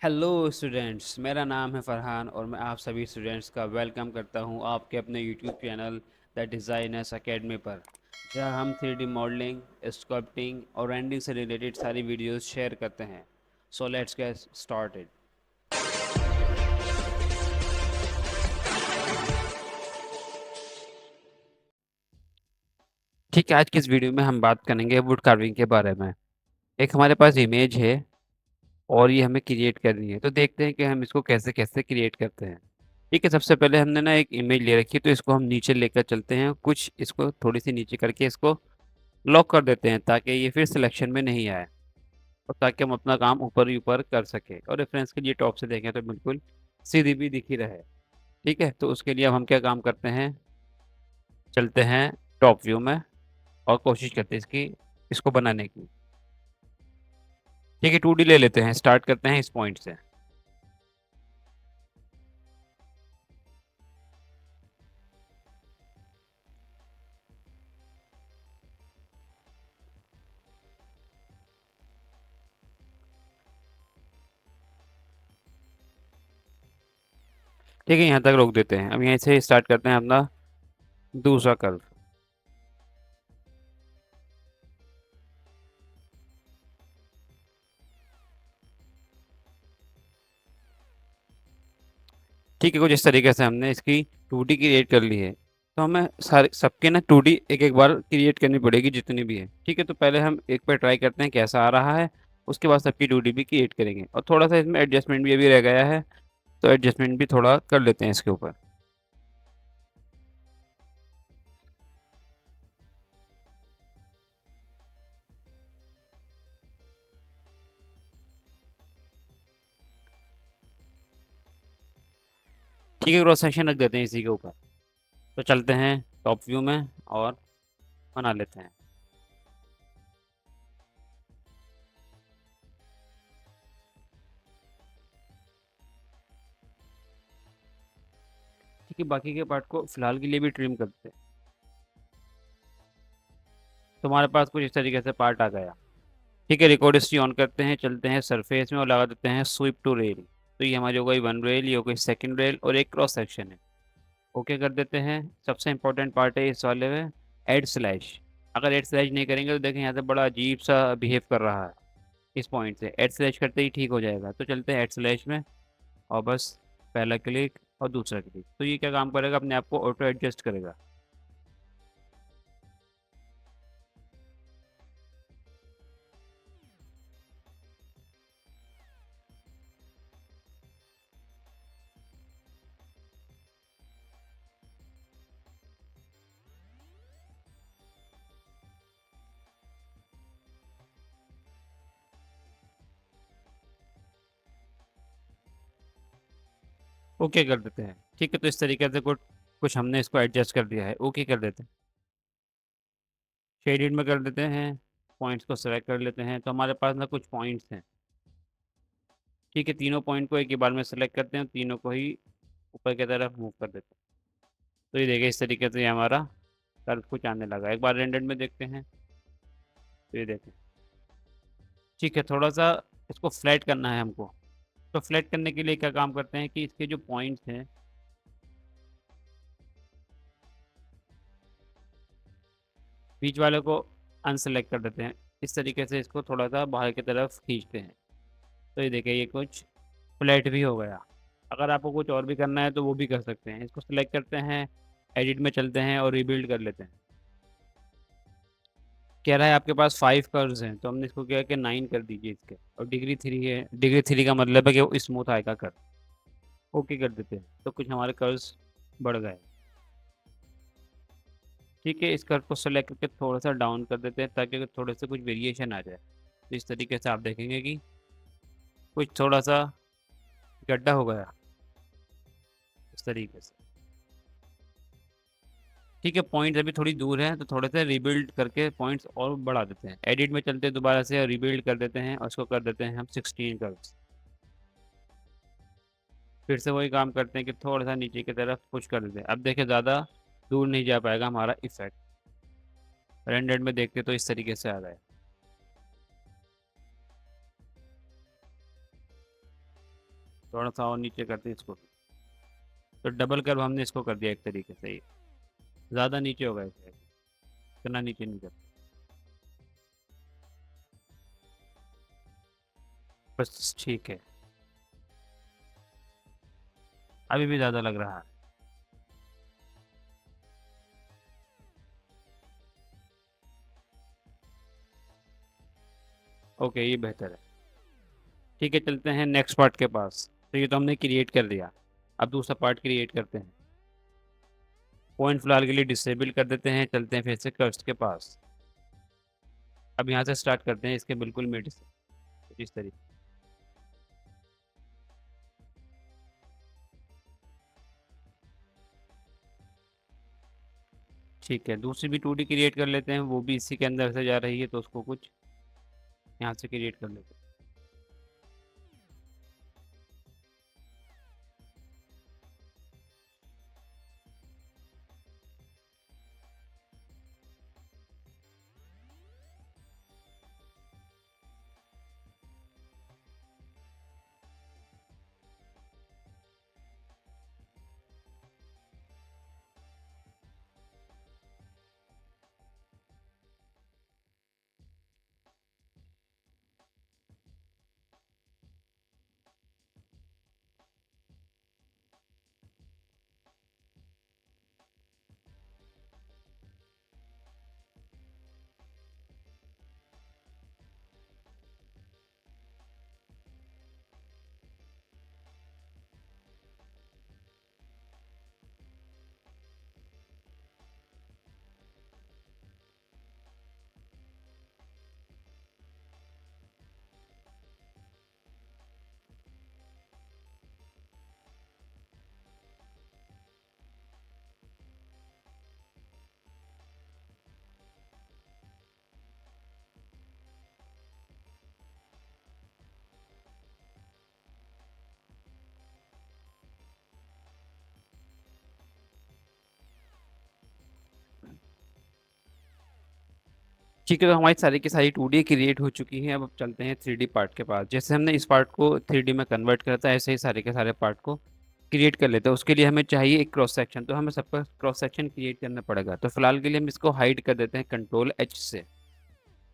Hello students, मेरा नाम है फरहान और मैं आप सभी स्टूडेंट्स का वेलकम करता हूं आपके अपने YouTube channel the designers academy पर, जहां हम 3D मॉडलिंग, स्कल्पटिंग और रेंडिंग से रिलेटेड सारी वीडियोस शेयर करते हैं। So let's get started. ठीक है, आज की इस वीडियो में हम बात करेंगे वुड कार्विंग के बारे में। एक हमारे पास इमेज है और ये हमें क्रिएट करनी है, तो देखते हैं कि हम इसको कैसे कैसे क्रिएट करते हैं। ठीक है, सबसे पहले हमने ना एक इमेज ले रखी है, तो इसको हम नीचे लेकर चलते हैं, कुछ इसको थोड़ी सी नीचे करके इसको लॉक कर देते हैं ताकि ये फिर सिलेक्शन में नहीं आए और ताकि हम अपना काम ऊपर ही ऊपर कर सके और रेफरेंस के लिए टॉप से देखें तो बिल्कुल सीधी भी दिखी रहे। ठीक है, तो उसके लिए अब हम क्या काम करते हैं, चलते हैं टॉप व्यू में और कोशिश करते हैं इसको बनाने की। ठीक है, 2D ले लेते हैं, स्टार्ट करते हैं इस पॉइंट से। ठीक है, यहाँ तक रोक देते हैं। अब यहीं से स्टार्ट करते हैं अपना दूसरा कर्व। ठीक है, कुछ इस तरीके से हमने इसकी 2D क्रिएट कर ली है। तो हमें सारे सबके ना 2D एक एक बार क्रिएट करनी पड़ेगी जितनी भी है। ठीक है, तो पहले हम एक पे ट्राई करते हैं कैसा आ रहा है, उसके बाद सबकी 2D भी क्रिएट करेंगे और थोड़ा सा इसमें एडजस्टमेंट भी अभी रह गया है, तो एडजस्टमेंट भी थोड़ा कर लेते हैं इसके ऊपर। ठीक है, क्रॉस सेक्शन रख देते हैं इसी के ऊपर। तो चलते हैं टॉप व्यू में और बना लेते हैं। ठीक है, बाकी के पार्ट को फिलहाल के लिए भी ट्रिम करते हैं। तो हमारे पास कुछ इस तरीके से पार्ट आ गया। ठीक है, रिकॉर्ड हिस्ट्री ऑन करते हैं, चलते हैं सरफेस में और लगा देते हैं स्वीप टू रेल। तो ये हमारी हो गई वन रेल, ये हो गई सेकंड रेल और एक क्रॉस सेक्शन है। ओके कर देते हैं। सबसे इंपॉर्टेंट पार्ट है इस वाले में, एड स्लैश। अगर एड स्लैश नहीं करेंगे तो देखें यहाँ से बड़ा अजीब सा बिहेव कर रहा है। इस पॉइंट से एड स्लैश करते ही ठीक हो जाएगा। तो चलते हैं एड स्लैश में और बस पहला क्लिक और दूसरा क्लिक, तो ये क्या काम करेगा, अपने आप को ऑटो एडजस्ट करेगा। ओके कर देते हैं। ठीक है, तो इस तरीके से कुछ कुछ हमने इसको एडजस्ट कर दिया है। ओके कर देते हैं, शेडिड में कर देते हैं, पॉइंट्स को सेलेक्ट कर लेते हैं। तो हमारे पास ना कुछ पॉइंट्स हैं। ठीक है, तीनों पॉइंट को एक ही बार में सेलेक्ट करते हैं, तीनों को ही ऊपर की तरफ मूव कर देते हैं। तो ये देखिए इस तरीके से ये हमारा कर्व कुछ आने लगा। एक बार रेंडर में देखते हैं, तो ये देखें। ठीक है, थोड़ा सा इसको फ्लैट करना है हमको। तो फ्लैट करने के लिए क्या काम करते हैं कि इसके जो पॉइंट्स हैं, बीच वाले को अनसेलेक्ट कर देते हैं। इस तरीके से इसको थोड़ा सा बाहर की तरफ खींचते हैं। तो ये देखिए ये कुछ फ्लैट भी हो गया। अगर आपको कुछ और भी करना है तो वो भी कर सकते हैं। इसको सिलेक्ट करते हैं, एडिट में चलते हैं और रिबिल्ड कर लेते हैं। कह रहा है आपके पास 5 कर्व्स हैं, तो हमने इसको क्या कि 9 कर दीजिए इसके, और डिग्री 3 है। डिग्री 3 का मतलब है कि वो स्मूथ आएगा कर्व। ओके कर देते हैं, तो कुछ हमारे कर्व्स बढ़ गए। ठीक है, इस कर्व को सेलेक्ट करके थोड़ा सा डाउन कर देते हैं ताकि थोड़े से कुछ वेरिएशन आ जाए। तो इस तरीके से आप देखेंगे कि कुछ थोड़ा सा गड्ढा हो गया इस तरीके से। ठीक है, पॉइंट्स अभी थोड़ी दूर है, तो थोड़े से रिबिल्ड करके पॉइंट्स और बढ़ा देते हैं। एडिट में चलते हैं, दोबारा से रिबिल्ड कर देते हैं और उसको कर देते हैं हम 16 कर्व्स। फिर से वही काम करते हैं कि थोड़ा सा नीचे की तरफ पुश कर देते हैं। अब देखिए ज़्यादा दूर नहीं जा पाएगा हमारा इफेक्ट। रेंडर में देखते तो इस तरीके से आ रहा है। थोड़ा सा और नीचे करते हैं इसको। तो डबल कर्व हमने इसको कर दिया एक तरीके से ही। ज़्यादा नीचे होगा इसे, इतना नीचे नहीं करते। बस ठीक है। अभी भी ज़्यादा लग रहा है। ओके, ये बेहतर है। ठीक है, चलते हैं नेक्स्ट पार्ट के पास। तो ये तो हमने क्रिएट कर दिया। अब दूसरा पार्ट क्रिएट करते हैं। पॉइंट फिलहाल के लिए डिसेबल कर देते हैं, चलते हैं फिर से कर्व्स के पास। अब यहाँ से स्टार्ट करते हैं इसके बिल्कुल मिड से, इस तरीके। ठीक है, दूसरी भी 2D क्रिएट कर लेते हैं, वो भी इसी के अंदर से जा रही है, तो उसको कुछ यहाँ से क्रिएट कर लेते हैं। ठीक है, तो हमारी सारी की सारी 2D क्रिएट हो चुकी है। अब चलते हैं 3D पार्ट के पास। जैसे हमने इस पार्ट को 3D में कन्वर्ट करा था, ऐसे ही सारे के सारे पार्ट को क्रिएट कर लेते हैं। उसके लिए हमें चाहिए एक क्रॉस सेक्शन, तो हमें सबका क्रॉस सेक्शन क्रिएट करना पड़ेगा। तो फिलहाल के लिए हम इसको हाइड कर देते हैं Ctrl+H से।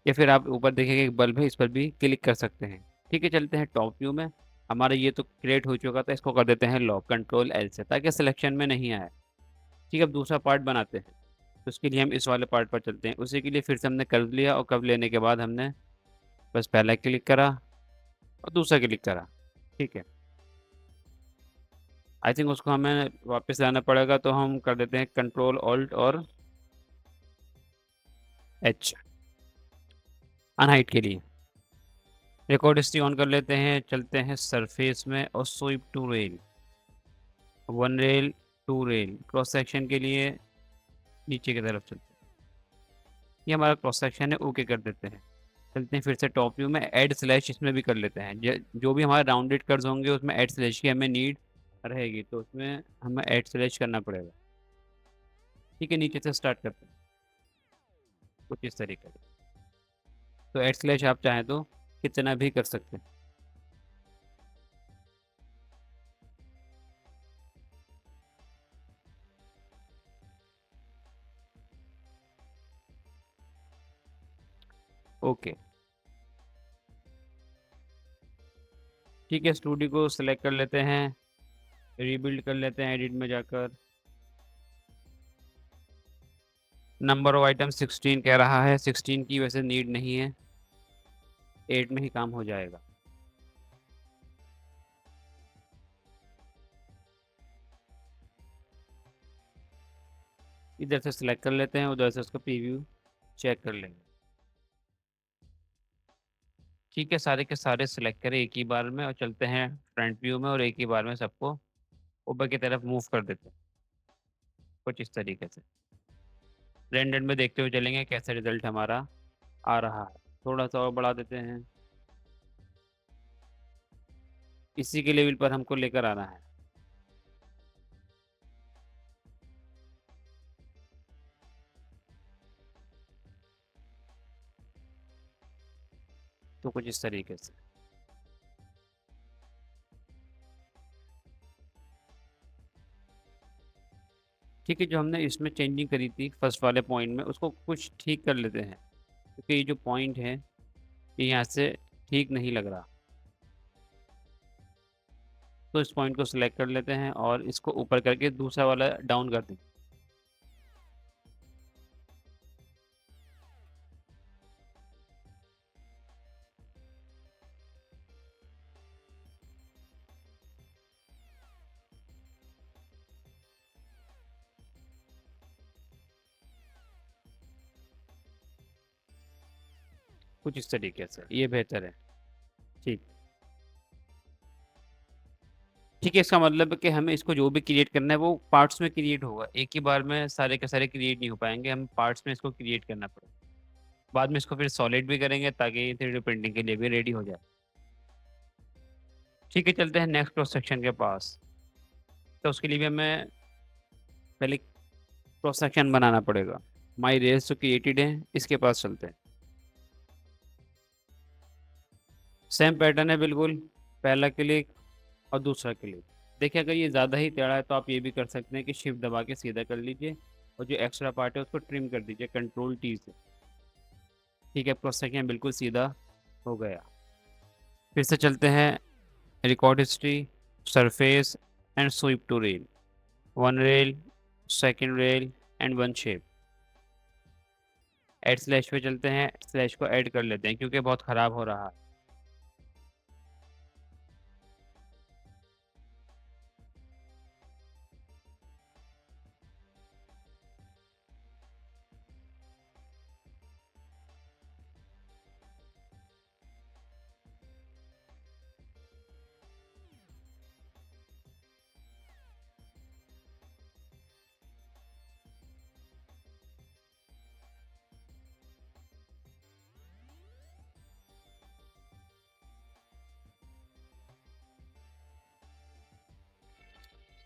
या फिर आप ऊपर देखेंगे एक बल्ब है, इस पर भी क्लिक कर सकते हैं। ठीक है, चलते हैं टॉप व्यू में। हमारा ये तो क्रिएट हो चुका था, इसको कर देते हैं लॉक Ctrl+L से, ताकि सिलेक्शन में नहीं आए। ठीक है, अब दूसरा पार्ट बनाते हैं। तो उसके लिए हम इस वाले पार्ट पर चलते हैं। उसी के लिए फिर से हमने कर्व लिया, और कर्व लेने के बाद हमने बस पहला क्लिक करा और दूसरा क्लिक करा। ठीक है, आई थिंक उसको हमें वापस लाना पड़ेगा, तो हम कर देते हैं Ctrl+Alt और H अनहाइट के लिए। रिकॉर्ड हिस्ट्री ऑन कर लेते हैं, चलते हैं सरफेस में और sweep two rail, one rail, two rail. Cross section के लिए नीचे की तरफ चलते हैं। ये हमारा क्रॉस सेक्शन है, ओके कर देते हैं। चलते हैं फिर से टॉप व्यू में, ऐड स्लैश इसमें भी कर लेते हैं। जो भी हमारे राउंडेड कर्व्स होंगे उसमें ऐड स्लैश की हमें नीड रहेगी, तो उसमें हमें ऐड स्लैश करना पड़ेगा। ठीक है, नीचे से स्टार्ट करते हैं कुछ इस तरीके से। तो ऐड स्लैश आप चाहें तो कितना भी कर सकते हैं। ओके, ठीक है, स्टूडियो को सिलेक्ट कर लेते हैं, रीबिल्ड कर लेते हैं एडिट में जाकर। नंबर ऑफ आइटम 16 कह रहा है, 16 की वैसे नीड नहीं है, 8 में ही काम हो जाएगा। इधर से सिलेक्ट कर लेते हैं, उधर से उसका प्रीव्यू चेक कर लेंगे। ठीक है, सारे के सारे सिलेक्ट करें एक ही बार में, और चलते हैं फ्रंट व्यू में, और एक ही बार में सबको ऊपर की तरफ मूव कर देते हैं कुछ इस तरीके से। रेंडर में देखते हुए चलेंगे कैसा रिजल्ट हमारा आ रहा है। थोड़ा सा और बढ़ा देते हैं, इसी के लेवल पर हमको लेकर आना है। तो कुछ इस तरीके से। ठीक है, जो हमने इसमें चेंजिंग करी थी फर्स्ट वाले पॉइंट में, उसको कुछ ठीक कर लेते हैं, क्योंकि ये जो पॉइंट है ये यहाँ से ठीक नहीं लग रहा। तो इस पॉइंट को सिलेक्ट कर लेते हैं और इसको ऊपर करके दूसरा वाला डाउन कर दें। कुछ इस तरीके से ये बेहतर है। ठीक। ठीक है, इसका मतलब है कि हमें इसको जो भी क्रिएट करना है वो पार्ट्स में क्रिएट होगा, एक ही बार में सारे के सारे क्रिएट नहीं हो पाएंगे, हम पार्ट्स में इसको क्रिएट करना पड़ेगा। बाद में इसको फिर सॉलिड भी करेंगे ताकि 3D प्रिंटिंग के लिए भी रेडी हो जाए। ठीक है, चलते हैं नेक्स्ट क्रॉस सेक्शन के पास। तो उसके लिए भी हमें पहले क्रॉस सेक्शन बनाना पड़ेगा। माई रेस जो क्रिएटेड है इसके पास चलते हैं। सेम पैटर्न है बिल्कुल, पहला क्लिक और दूसरा क्लिक। देखिए, अगर ये ज़्यादा ही टेढ़ा है तो आप ये भी कर सकते हैं कि शिफ्ट दबा के सीधा कर लीजिए, और जो एक्स्ट्रा पार्ट है उसको ट्रिम कर दीजिए कंट्रोल टी से। ठीक है, क्रॉस सेक्शन बिल्कुल सीधा हो गया। फिर से चलते हैं record history, surface and sweep two rail, one rail, second rail and one shape. Add slash पे चलते हैं, स्लैश को ऐड कर लेते हैं क्योंकि बहुत ख़राब हो रहा है।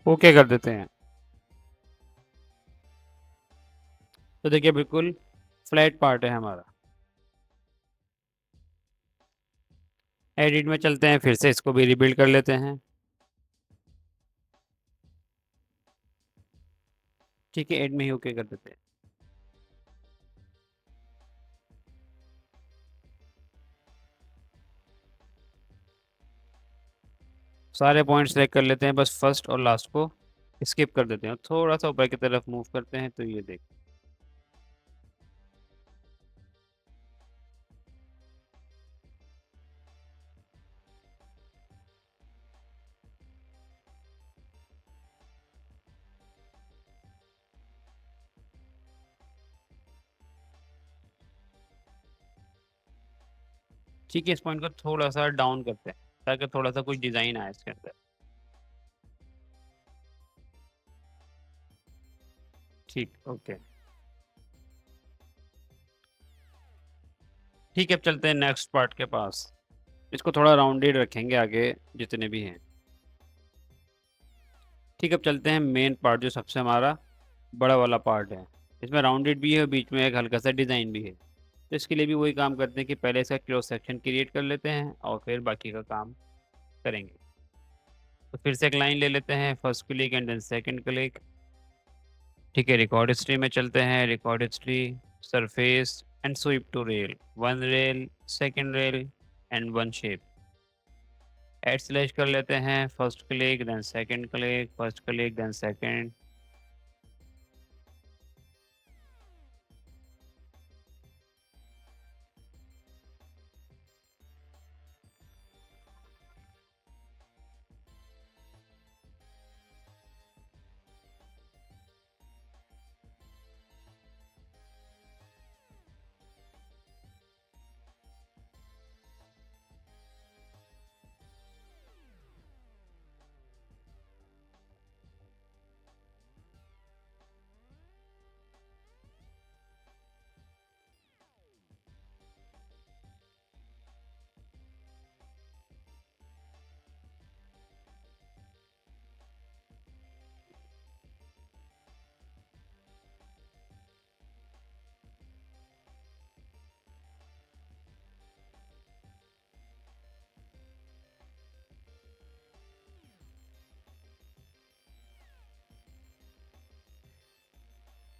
ओके कर देते हैं। तो देखिए बिल्कुल फ्लैट पार्ट है हमारा। एडिट में चलते हैं, फिर से इसको भी रिबिल्ड कर लेते हैं। ठीक है, एड में ही ओके कर देते हैं। सारे पॉइंट सेलेक्ट कर लेते हैं, बस फर्स्ट और लास्ट को स्किप कर देते हैं, थोड़ा सा ऊपर की तरफ मूव करते हैं तो ये देख। ठीक है, इस पॉइंट को थोड़ा सा डाउन करते हैं ताकि थोड़ा सा कुछ डिज़ाइन आए इसके अंदर। ठीक, ओके। ठीक है, अब चलते हैं नेक्स्ट पार्ट के पास। इसको थोड़ा राउंडेड रखेंगे आगे जितने भी हैं। ठीक है, अब चलते हैं मेन पार्ट जो सबसे हमारा बड़ा वाला पार्ट है। इसमें राउंडेड भी है और बीच में एक हल्का सा डिज़ाइन भी है। तो इसके लिए भी वही काम करते हैं कि पहले इसका क्रॉस सेक्शन क्रिएट कर लेते हैं और फिर बाकी का काम करेंगे। तो फिर से एक लाइन ले लेते हैं, first click and then second click. ठीक है, रिकॉर्ड हिस्ट्री में चलते हैं, record history, surface and sweep two rail, one rail, second rail and one shape. Add slash कर लेते हैं, first click then second click, first click then second.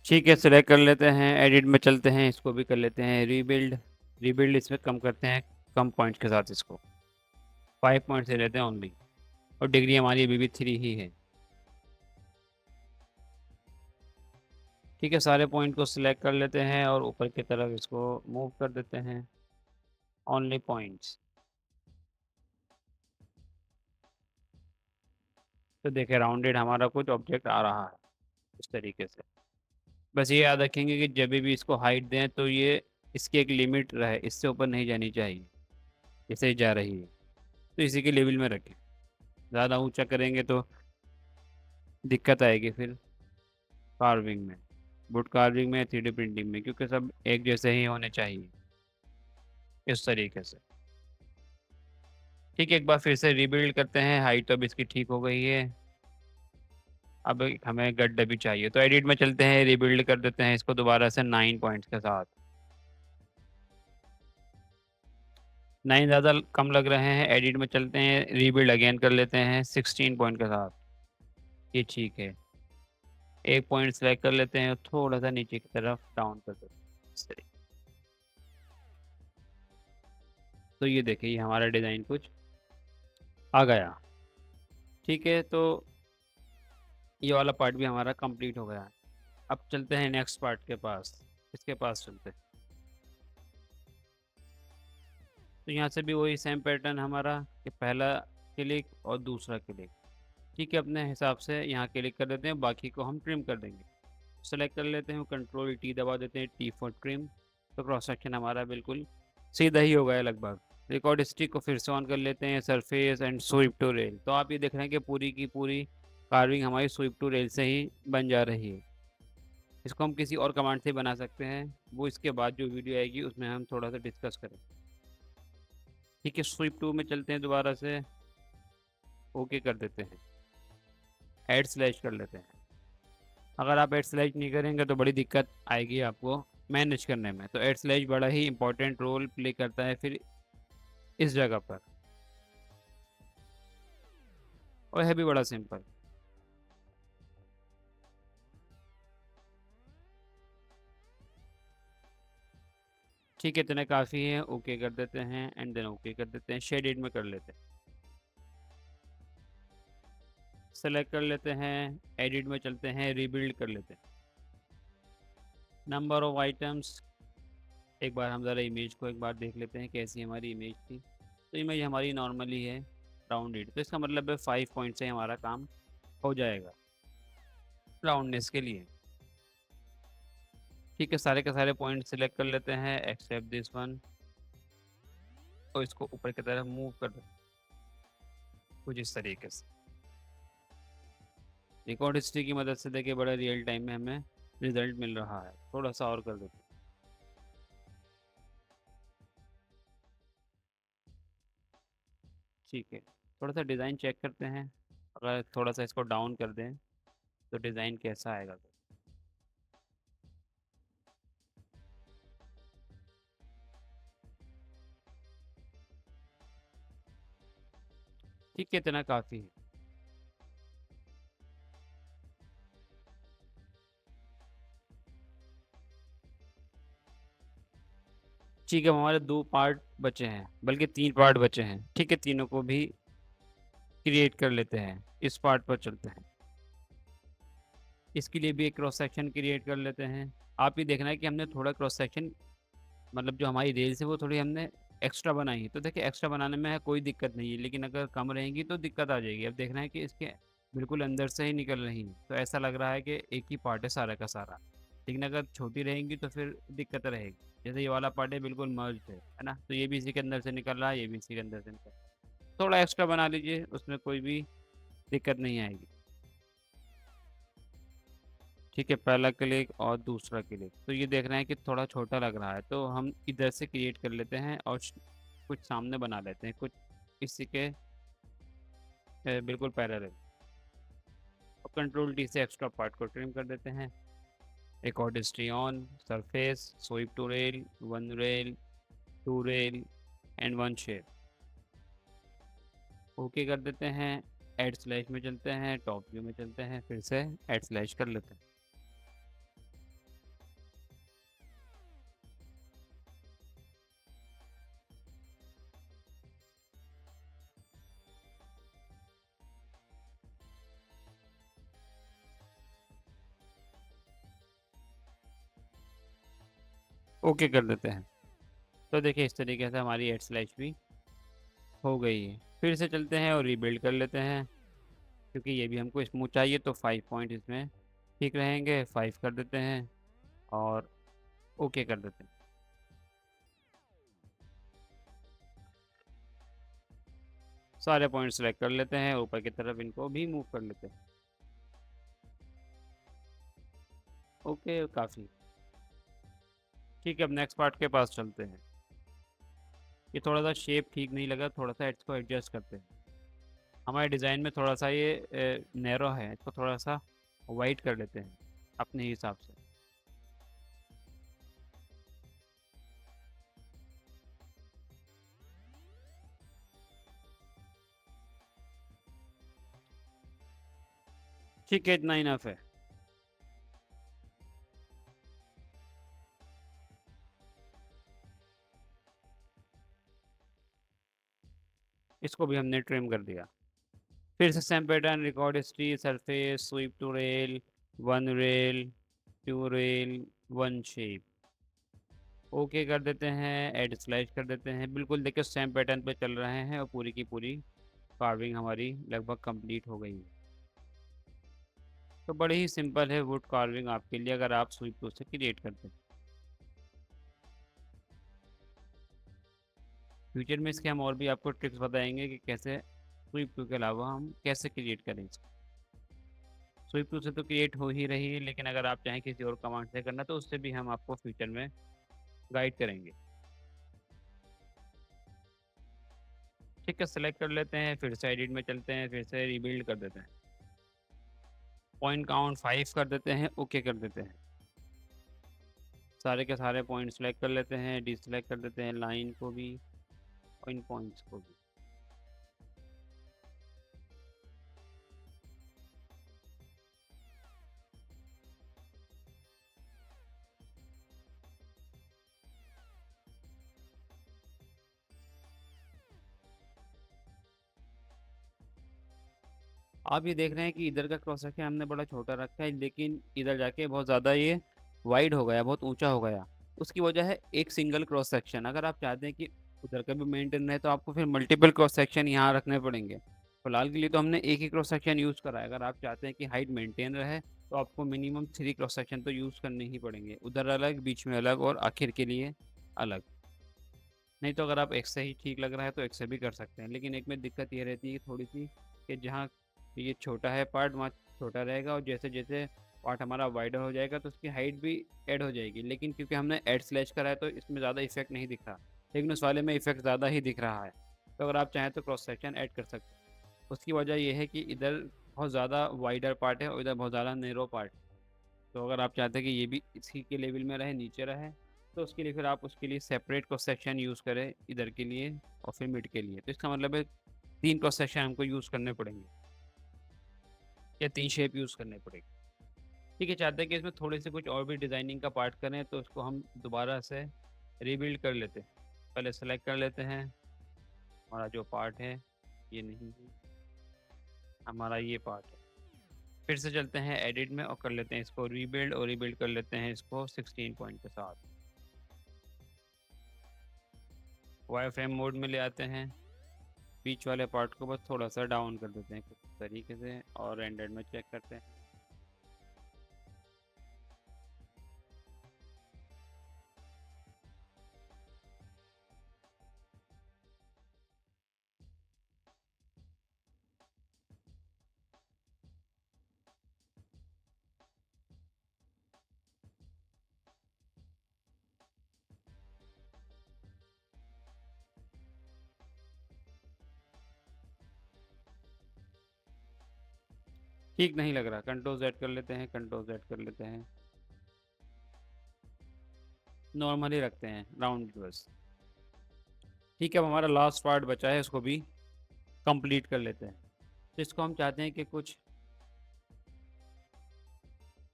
ठीक है, सिलेक्ट कर लेते हैं, एडिट में चलते हैं, इसको भी कर लेते हैं रीबिल्ड। रीबिल्ड इसमें कम करते हैं, कम पॉइंट्स के साथ इसको 5 पॉइंट्स दे लेते हैं ओनली। और डिग्री हमारी अभी भी 3 ही है। ठीक है, सारे पॉइंट को सिलेक्ट कर लेते हैं और ऊपर की तरफ इसको मूव कर देते हैं, ओनली पॉइंट्स। तो देखिए राउंडेड हमारा कुछ ऑब्जेक्ट आ रहा है इस तरीके से। बस ये याद रखेंगे कि जब भी इसको हाइट दें तो ये इसकी एक लिमिट रहे, इससे ऊपर नहीं जानी चाहिए, जैसे ही जा रही है तो इसी के लेवल में रखें। ज़्यादा ऊंचा करेंगे तो दिक्कत आएगी फिर कार्विंग में, वुड कार्विंग में, 3D प्रिंटिंग में, क्योंकि सब एक जैसे ही होने चाहिए इस तरीके से। ठीक है, एक बार फिर से रीबिल्ड करते हैं, हाइट तो अब इसकी ठीक हो गई है। अब हमें गड्ढा भी चाहिए तो एडिट में चलते हैं, रीबिल्ड कर देते हैं इसको दोबारा से 9 पॉइंट्स के साथ। 9 ज़्यादा कम लग रहे हैं, एडिट में चलते हैं, रीबिल्ड अगेन कर लेते हैं 16 पॉइंट के साथ। ये ठीक है, एक पॉइंट सेलेक्ट कर लेते हैं और थोड़ा सा नीचे की तरफ डाउन कर देते हैं इस तरीके। तो ये देखिए ये हमारा डिज़ाइन कुछ आ गया। ठीक है, तो ये वाला पार्ट भी हमारा कंप्लीट हो गया। अब चलते हैं नेक्स्ट पार्ट के पास, इसके पास चलते हैं। तो यहाँ से भी वही सेम पैटर्न हमारा कि पहला क्लिक और दूसरा क्लिक। ठीक है, अपने हिसाब से यहाँ क्लिक कर देते हैं, बाकी को हम ट्रिम कर देंगे। सेलेक्ट कर लेते हैं, कंट्रोल टी दबा देते हैं, टी फॉर ट्रिम। तो क्रॉस सेक्शन हमारा बिल्कुल सीधा ही हो गया लगभग। रिकॉर्ड स्टिक को फिर से ऑन कर लेते हैं, surface and sweep two rail. तो आप ये देख रहे हैं कि पूरी की पूरी कार्विंग हमारी स्वीप टू रेल से ही बन जा रही है। इसको हम किसी और कमांड से बना सकते हैं, वो इसके बाद जो वीडियो आएगी उसमें हम थोड़ा सा डिस्कस करें। ठीक है, स्वीप टू में चलते हैं, दोबारा से ओके कर देते हैं, ऐड स्लैश कर लेते हैं। अगर आप ऐड स्लैश नहीं करेंगे तो बड़ी दिक्कत आएगी आपको मैनेज करने में। तो ऐड स्लैश बड़ा ही इंपॉर्टेंट रोल प्ले करता है फिर इस जगह पर, और है भी बड़ा सिंपल। ठीक है, इतने काफ़ी है, ओके कर देते हैं एंड देन ओके कर देते हैं, शेडेड में कर लेते हैं। सेलेक्ट कर लेते हैं, एडिट में चलते हैं, रीबिल्ड कर लेते हैं। नंबर ऑफ आइटम्स, एक बार हम ज़रा इमेज को एक बार देख लेते हैं कैसी हमारी इमेज थी। तो इमेज हमारी नॉर्मली है राउंडेड, तो इसका मतलब है 5 पॉइंट से हमारा काम हो जाएगा राउंडनेस के लिए। ठीक है, सारे के सारे पॉइंट सिलेक्ट कर लेते हैं एक्सेप्ट दिस वन, और इसको ऊपर की तरफ मूव कर देते हैं कुछ इस तरीके से। रिकॉर्ड हिस्ट्री की मदद से देखिए बड़ा रियल टाइम में हमें रिजल्ट मिल रहा है। थोड़ा सा और कर देते हैं। ठीक है, थोड़ा सा डिज़ाइन चेक करते हैं, अगर थोड़ा सा इसको डाउन कर दें तो डिज़ाइन कैसा आएगा। ठीक है, इतना काफ़ी है। ठीक है, हमारे 2 पार्ट बचे हैं, बल्कि 3 पार्ट बचे हैं। ठीक है, तीनों को भी क्रिएट कर लेते हैं। इस पार्ट पर चलते हैं, इसके लिए भी एक क्रॉस सेक्शन क्रिएट कर लेते हैं। आप ये देखना है कि हमने थोड़ा क्रॉस सेक्शन, मतलब जो हमारी रेल्स है वो थोड़ी हमने एक्स्ट्रा बनाई है। तो देखिए एक्स्ट्रा बनाने में है कोई दिक्कत नहीं है, लेकिन अगर कम रहेंगी तो दिक्कत आ जाएगी। अब देखना है कि इसके बिल्कुल अंदर से ही निकल रही हैं, तो ऐसा लग रहा है कि एक ही पार्ट है सारा का सारा। लेकिन अगर छोटी रहेंगी तो फिर दिक्कत रहेगी। जैसे ये वाला पार्ट है बिल्कुल मर्ज है ना, तो ये भी इसी के अंदर से निकल रहा है, ये भी इसी के अंदर से निकल रहा है। थोड़ा एक्स्ट्रा बना लीजिए, उसमें कोई भी दिक्कत नहीं आएगी। ठीक है, पहला क्लिक और दूसरा क्लिक, तो ये देख रहे हैं कि थोड़ा छोटा लग रहा है, तो हम इधर से क्रिएट कर लेते हैं और कुछ सामने बना लेते हैं, कुछ इसी के बिल्कुल पैरेलल। और कंट्रोल डी से एक्स्ट्रा पार्ट को ट्रिम कर देते हैं। Record history on, surface, sweep two rail, one rail, two rail and one shape, okay कर देते हैं। एड स्लैश में चलते हैं, टॉप व्यू में चलते हैं, फिर से एड स्लैश कर लेते हैं। ओके कर देते हैं। तो देखिए इस तरीके से हमारी एड स्लैश भी हो गई है। फिर से चलते हैं और रीबिल्ड कर लेते हैं, क्योंकि ये भी हमको स्मूथ चाहिए, तो 5 पॉइंट इसमें ठीक रहेंगे। 5 कर देते हैं और ओके कर देते हैं। सारे पॉइंट सेलेक्ट कर लेते हैं, ऊपर की तरफ इनको भी मूव कर लेते हैं। ओके, काफ़ी ठीक है। अब नेक्स्ट पार्ट के पास चलते हैं। ये थोड़ा सा शेप ठीक नहीं लगा, थोड़ा सा इसको एडजस्ट करते हैं। हमारे डिज़ाइन में थोड़ा सा ये नैरो है, इसको थोड़ा सा वाइट कर लेते हैं अपने हिसाब से। ठीक है, इतना इनफ है। इसको भी हमने ट्रिम कर दिया। फिर से same pattern, record history, surface, sweep two rail, one rail, two rail, one shape. Okay कर देते हैं, ऐड स्लाइस कर देते हैं। बिल्कुल देखिए सेम पैटर्न पे चल रहे हैं और पूरी की पूरी कार्विंग हमारी लगभग कंप्लीट हो गई है। तो बड़ी ही सिंपल है वुड कार्विंग आपके लिए, अगर आप स्वीप टू से क्रिएट करते हैं। फ्यूचर में इसके हम और भी आपको ट्रिक्स बताएंगे कि कैसे स्वीप टू के अलावा हम कैसे क्रिएट करें इसको। स्वीप टू से तो क्रिएट हो ही रही है, लेकिन अगर आप चाहें किसी और कमांड से करना तो उससे भी हम आपको फ्यूचर में गाइड करेंगे। ठीक है, सेलेक्ट कर लेते हैं, फिर से एडिट में चलते हैं, फिर से रिबिल्ड कर देते हैं। पॉइंट काउंट 5 कर देते हैं, ओके कर देते हैं। सारे के सारे पॉइंट सेलेक्ट कर लेते हैं, डिसलेक्ट कर देते हैं लाइन को भी और इन पॉइंट्स को भी। आप ये देख रहे हैं कि इधर का क्रॉस सेक्शन हमने बड़ा छोटा रखा है, लेकिन इधर जाके बहुत ज़्यादा ये वाइड हो गया, बहुत ऊंचा हो गया। उसकी वजह है एक सिंगल क्रॉस सेक्शन। अगर आप चाहते हैं कि उधर का भी मेंटेन रहे तो आपको फिर मल्टीपल क्रॉस सेक्शन यहाँ रखने पड़ेंगे। फिलहाल के लिए तो हमने एक ही क्रॉस सेक्शन यूज़ करा है। अगर आप चाहते हैं कि हाइट मेंटेन रहे तो आपको मिनिमम 3 क्रॉस सेक्शन तो यूज़ करने ही पड़ेंगे, उधर अलग, बीच में अलग और आखिर के लिए अलग। नहीं तो अगर आप एक से ही ठीक लग रहा है तो एक से भी कर सकते हैं, लेकिन एक में दिक्कत ये रहती है थोड़ी सी कि जहाँ ये छोटा है पार्ट वहाँ छोटा रहेगा, और जैसे जैसे पार्ट हमारा वाइडर हो जाएगा तो उसकी हाइट भी ऐड हो जाएगी। लेकिन क्योंकि हमने ऐड स्लैश करा है तो इसमें ज़्यादा इफेक्ट नहीं दिख रहा, लेकिन उस वाले में इफेक्ट ज़्यादा ही दिख रहा है। तो अगर आप चाहें तो क्रॉस सेक्शन ऐड कर सकते हैं। उसकी वजह यह है कि इधर बहुत ज़्यादा वाइडर पार्ट है और इधर बहुत ज़्यादा नैरो पार्ट। तो अगर आप चाहते हैं कि ये भी इसी के लेवल में रहे, नीचे रहे, तो उसके लिए फिर आप उसके लिए सेपरेट क्रॉस सेक्शन यूज़ करें इधर के लिए और फिर मिड के लिए। तो इसका मतलब है 3 क्रॉस सेक्शन हमको यूज़ करने पड़ेंगे या 3 शेप यूज़ करने पड़ेंगे। ठीक है, चाहते हैं कि इसमें थोड़ी सी कुछ और भी डिज़ाइनिंग का पार्ट करें तो उसको हम दोबारा से रीबिल्ड कर लेते हैं। पहले सेलेक्ट कर लेते हैं हमारा जो पार्ट है, ये नहीं है, हमारा ये पार्ट है। फिर से चलते हैं एडिट में और कर लेते हैं इसको रीबिल्ड, और रीबिल्ड कर लेते हैं इसको 16 पॉइंट के साथ। वाई फ्रेम मोड में ले आते हैं, बीच वाले पार्ट को बस थोड़ा सा डाउन कर देते हैं कुछ तरीके से और रेंडर में चेक करते हैं। ठीक नहीं लग रहा, कंट्रोल Z कर लेते हैं, कंट्रोल Z कर लेते हैं, नॉर्मली रखते हैं राउंड बस। ठीक है, अब हमारा लास्ट पार्ट बचा है, इसको भी कंप्लीट कर लेते हैं। तो इसको हम चाहते हैं कि कुछ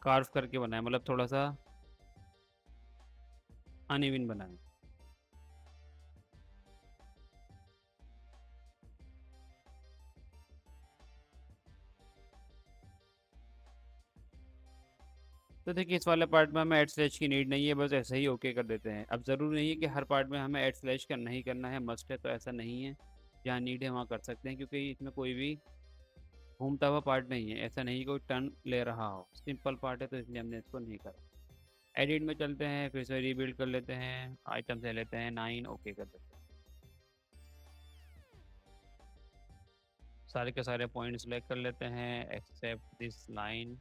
कार्व करके बनाए, मतलब थोड़ा सा अनइवन बनाए। तो देखिए इस वाले पार्ट में हमें एड स्लैश की नीड नहीं है, बस ऐसे ही ओके कर देते हैं। अब ज़रूरी नहीं है कि हर पार्ट में हमें एड स्लैश करना ही करना है, मस्ट है, तो ऐसा नहीं है। जहाँ नीड है वहाँ कर सकते हैं, क्योंकि इसमें कोई भी घूमता हुआ पार्ट नहीं है, ऐसा नहीं कोई टर्न ले रहा हो, सिंपल पार्ट है, तो इसलिए हमने इसको नहीं करा। एडिट में चलते हैं, फिर से रीबिल्ड कर लेते हैं, आइटम से लेते हैं 9, ओके कर देते हैं। सारे के सारे पॉइंट सेलेक्ट कर लेते हैं except this line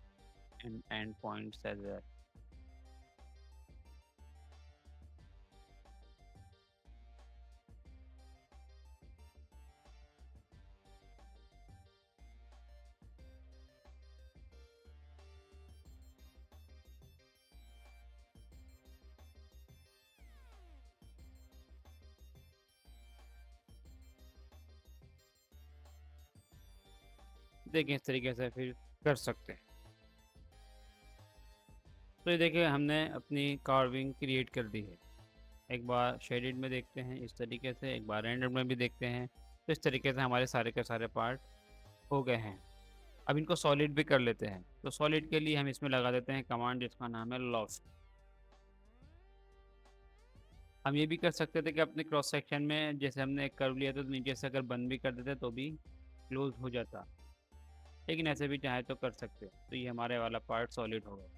and end points as well. देखिए इस तरीके से फिर कर सकते हैं। तो ये देखिए हमने अपनी कार्विंग क्रिएट कर दी है। एक बार शेडिड में देखते हैं इस तरीके से, एक बार रेंडर में भी देखते हैं। तो इस तरीके से हमारे सारे के सारे पार्ट हो गए हैं। अब इनको सॉलिड भी कर लेते हैं। तो सॉलिड के लिए हम इसमें लगा देते हैं कमांड जिसका नाम है लॉफ्ट। हम ये भी कर सकते थे कि अपने क्रॉस सेक्शन में जैसे हमने एक कर्व लिया था, तो नीचे से अगर बंद भी कर देते तो भी क्लोज हो जाता, लेकिन ऐसे भी चाहे तो कर सकते हैं। तो ये हमारे वाला पार्ट सॉलिड होगा।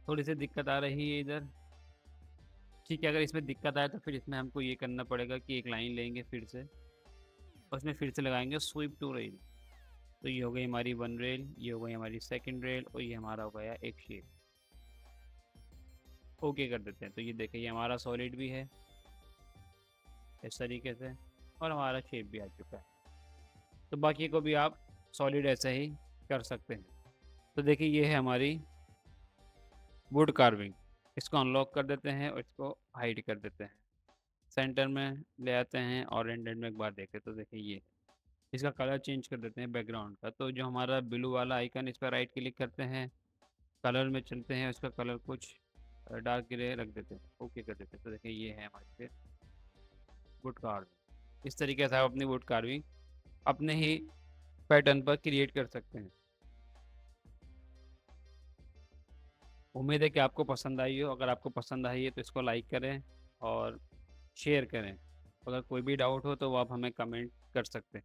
थोड़ी सी दिक्कत आ रही है इधर। ठीक है, अगर इसमें दिक्कत आए तो फिर इसमें हमको ये करना पड़ेगा कि एक लाइन लेंगे फिर से, और उसमें फिर से लगाएंगे स्वीप टू रेल। तो ये हो गई हमारी वन रेल, ये हो गई हमारी सेकंड रेल, और ये हमारा हो गया एक शेप। ओके कर देते हैं। तो ये देखिए ये हमारा सॉलिड भी है इस तरीके से, और हमारा शेप भी आ चुका है। तो बाकी को भी आप सॉलिड ऐसे ही कर सकते हैं। तो देखिए ये है हमारी वुड कार्विंग। इसको अनलॉक कर देते हैं और इसको हाइड कर देते हैं। सेंटर में ले आते हैं और रेंडर में एक बार देखें तो देखिए ये है। इसका कलर चेंज कर देते हैं बैकग्राउंड का। तो जो हमारा ब्लू वाला आइकन, इस पर राइट क्लिक करते हैं, कलर में चलते हैं, उसका कलर कुछ डार्क ग्रे रख देते हैं, ओके कर देते हैं। तो देखिए ये है हमारी फिर वुड कार्विंग। इस तरीके से आप अपनी वुड कार्विंग अपने ही पैटर्न पर क्रिएट कर सकते हैं। उम्मीद है कि आपको पसंद आई हो। अगर आपको पसंद आई है तो इसको लाइक करें और शेयर करें। अगर कोई भी डाउट हो तो वो आप हमें कमेंट कर सकते हैं।